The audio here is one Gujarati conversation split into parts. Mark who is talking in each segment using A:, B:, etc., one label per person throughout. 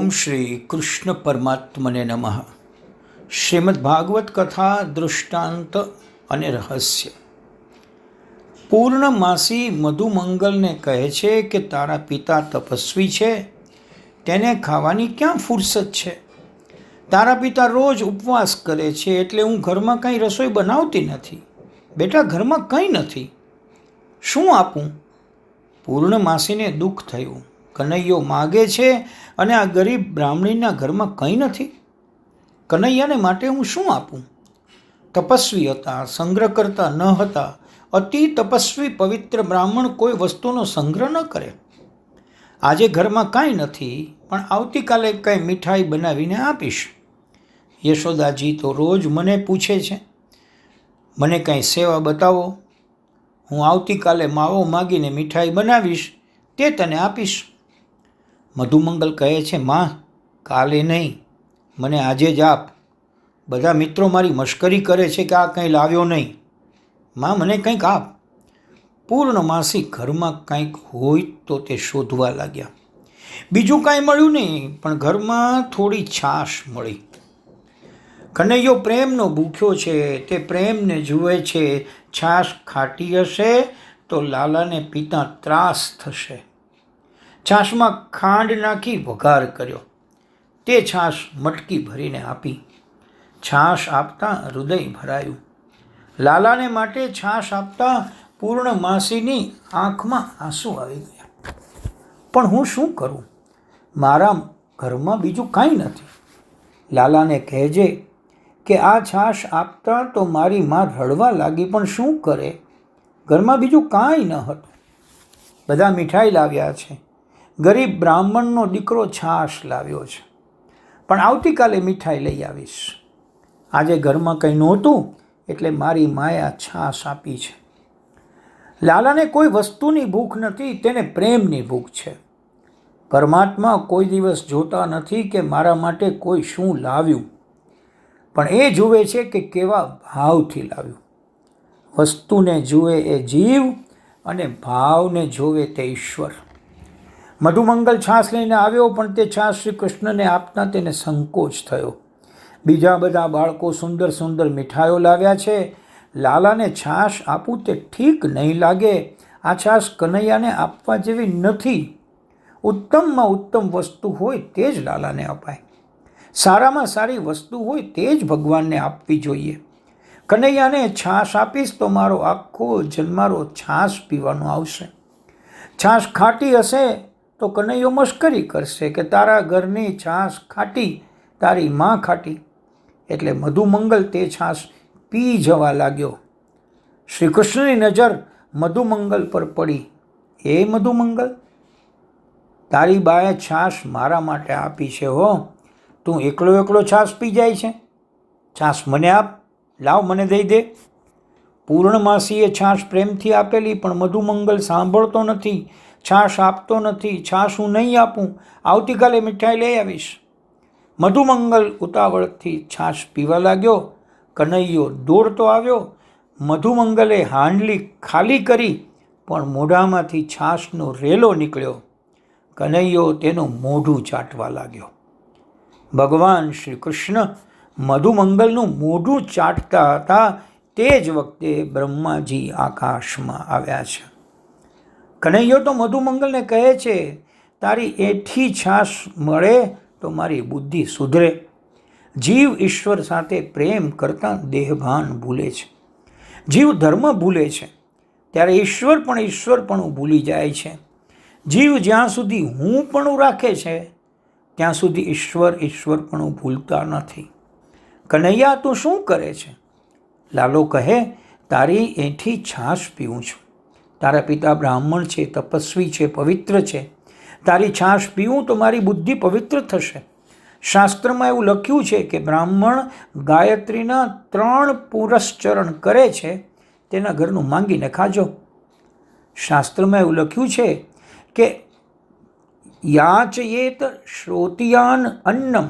A: ઓમ શ્રી કૃષ્ણ પરમાત્મને નમઃ. શ્રીમદ્ ભાગવત કથા દૃષ્ટાંત અને રહસ્ય. પૂર્ણમાસી મધુમંગલને કહે છે કે તારા પિતા તપસ્વી છે, તેને ખાવાની ક્યાં ફુરસત છે. તારા પિતા રોજ ઉપવાસ કરે છે, એટલે હું ઘરમાં કંઈ રસોઈ બનાવતી નથી. બેટા, ઘરમાં કંઈ નથી, શું આપું? પૂર્ણમાસીને દુઃખ થયું. કનૈયો માગે છે અને આ ગરીબ બ્રાહ્મણીના ઘરમાં કંઈ નથી. કનૈયાને માટે હું શું આપું? તપસ્વી હતા, સંગ્રહ કરતા ન હતા. અતિ તપસ્વી પવિત્ર બ્રાહ્મણ કોઈ વસ્તુનો સંગ્રહ ન કરે. આજે ઘરમાં કાંઈ નથી, પણ આવતીકાલે કંઈ મીઠાઈ બનાવીને આપીશ. યશોદાજી તો રોજ મને પૂછે છે, મને કંઈ સેવા બતાવો. હું આવતીકાલે માવો માગીને મીઠાઈ બનાવીશ, તે તને આપીશ. મધુમંગલ કહે છે, માં, કાલે નહીં, મને આજે જ આપ. બધા મિત્રો મારી મશ્કરી કરે છે કે આ કંઈ લાવ્યો નહીં. માં, મને કંઈક આપ. પૂર્ણમાસી ઘરમાં કંઈક હોય તો તે શોધવા લાગ્યા. બીજું કાંઈ મળ્યું નહીં, પણ ઘરમાં થોડી છાશ મળી. કનૈયો પ્રેમનો ભૂખ્યો છે, તે પ્રેમને જુએ છે. છાશ ખાટી હશે તો લાલાને પીતા ત્રાસ થશે. છાશમાં ખાંડ નાખી વઘાર કર્યો. તે છાશ મટકી ભરીને આપી. છાશ આપતા હૃદય ભરાયું. લાલાને માટે છાશ આપતા પૂર્ણમાસીની આંખમાં આંસુ આવી ગયા. પણ હું શું કરું? મારા ઘરમાં બીજું કાંઈ નથી. લાલાને કહેજે કે આ છાશ આપતા તો મારી માં રડવા લાગી, પણ શું કરે? ઘરમાં બીજું કાંઈ ન હતું. બધા મીઠાઈ લાવ્યા છે. ગરીબ બ્રાહ્મણનો દીકરો છાશ લાવ્યો છે, પણ આવતીકાલે મીઠાઈ લઈ આવીશ. આજે ઘરમાં કંઈ નહોતું, એટલે મારી માએ આ છાશ આપી છે. લાલાને કોઈ વસ્તુની ભૂખ નથી, તેને પ્રેમની ભૂખ છે. પરમાત્મા કોઈ દિવસ જોતા નથી કે મારા માટે કોઈ શું લાવ્યું, પણ એ જુએ છે કે કેવા ભાવથી લાવ્યું. વસ્તુને જુએ એ જીવ અને ભાવને જોવે તે ઈશ્વર. મધુમંગલ છાશ લઈને આવ્યો, પણ તે છાશ શ્રી કૃષ્ણને આપતા તેને સંકોચ થયો. બીજા બધા બાળકો સુંદર સુંદર મીઠાઈઓ લાવ્યા છે. લાલાને છાશ આપું તે ઠીક નહીં લાગે. આ છાશ કનૈયાને આપવા જેવી નથી. ઉત્તમમાં ઉત્તમ વસ્તુ હોય તે જ લાલાને અપાય. સારામાં સારી વસ્તુ હોય તે જ ભગવાનને આપવી જોઈએ. કનૈયાને છાશ આપીશ તો મારો આખો જન્મારો છાશ પીવાનો આવશે. છાશ ખાટી હશે તો કનૈયો મશ્કરી કરશે કે તારા ઘરની છાશ ખાટી, તારી માં ખાટી. એટલે મધુમંગલ તે છાશ પી જવા લાગ્યો. શ્રી કૃષ્ણની નજર મધુમંગલ પર પડી. એ મધુમંગલ, તારી બાએ છાશ મારા માટે આપી છે હો. તું એકલો એકલો છાશ પી જાય છે. છાશ મને આપ, લાવ, મને દઈ દે. પૂર્ણમાસીએ છાશ પ્રેમથી આપેલી, પણ મધુમંગલ સાંભળતો નથી. છાશ આપતો નથી. છાશ હું નહીં આપું, આવતીકાલે મીઠાઈ લઈ આવીશ. મધુમંગલ ઉતાવળથી છાશ પીવા લાગ્યો. કનૈયો દોડતો આવ્યો. મધુમંગલે હાંડલી ખાલી કરી, પણ મોઢામાંથી છાશનો રેલો નીકળ્યો. કનૈયો તેનું મોઢું ચાટવા લાગ્યો. ભગવાન શ્રી કૃષ્ણ મધુમંગલનું મોઢું ચાટતા હતા. તે જ વખતે બ્રહ્માજી આકાશમાં આવ્યા છે. કનૈયો તો મધુમંગલને કહે છે, તારી એઠી છાશ મળે તો મારી બુદ્ધિ સુધરે. જીવ ઈશ્વર સાથે પ્રેમ કરતાં દેહભાન ભૂલે છે. જીવ ધર્મ ભૂલે છે, ત્યારે ઈશ્વર પણ ઈશ્વરપણું ભૂલી જાય છે. જીવ જ્યાં સુધી હું પણ રાખે છે, ત્યાં સુધી ઈશ્વર ઈશ્વરપણું ભૂલતા નથી. કનૈયા, તું શું કરે છે? લાલો કહે, તારી એઠી છાશ પીવું છું. તારા પિતા બ્રાહ્મણ છે, તપસ્વી છે, પવિત્ર છે. તારી છાશ પીવું તો મારી બુદ્ધિ પવિત્ર થશે. શાસ્ત્રમાં એવું લખ્યું છે કે બ્રાહ્મણ ગાયત્રીના 3 પુરસ્ચરણ કરે છે, તેના ઘરનું માંગીને ખાજો. શાસ્ત્રમાં એવું લખ્યું છે કે યાચયેત શ્રોતિયાન અન્નમ.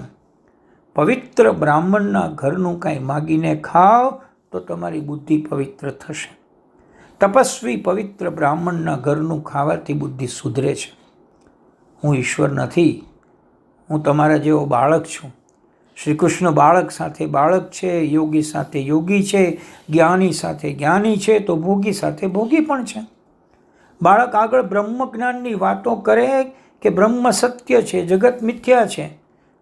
A: પવિત્ર બ્રાહ્મણના ઘરનું કાંઈ માગીને ખાઓ તો તમારી બુદ્ધિ પવિત્ર થશે. તપસ્વી પવિત્ર બ્રાહ્મણના ઘરનું ખાવાથી બુદ્ધિ સુધરે છે. હું ઈશ્વર નથી, હું તમારા જેવો બાળક છું. શ્રી કૃષ્ણ બાળક સાથે બાળક છે, યોગી સાથે યોગી છે, જ્ઞાની સાથે જ્ઞાની છે, તો ભોગી સાથે ભોગી પણ છે. બાળક આગળ બ્રહ્મ જ્ઞાનની વાતો કરે કે બ્રહ્મ સત્ય છે, જગત મિથ્યા છે,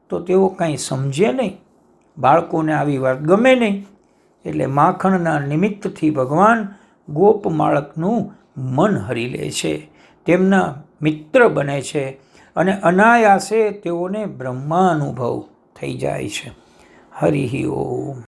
A: તો તેઓ કાંઈ સમજે નહીં. બાળકોને આવી વાત ગમે નહીં. એટલે માખણના નિમિત્તથી ભગવાન ગોપ બાળકનું મન હરી લે છે, તેમના મિત્ર બને છે અને અનાયાસે તેઓને બ્રહ્માનુભવ થઈ જાય છે. હરિ ઓમ.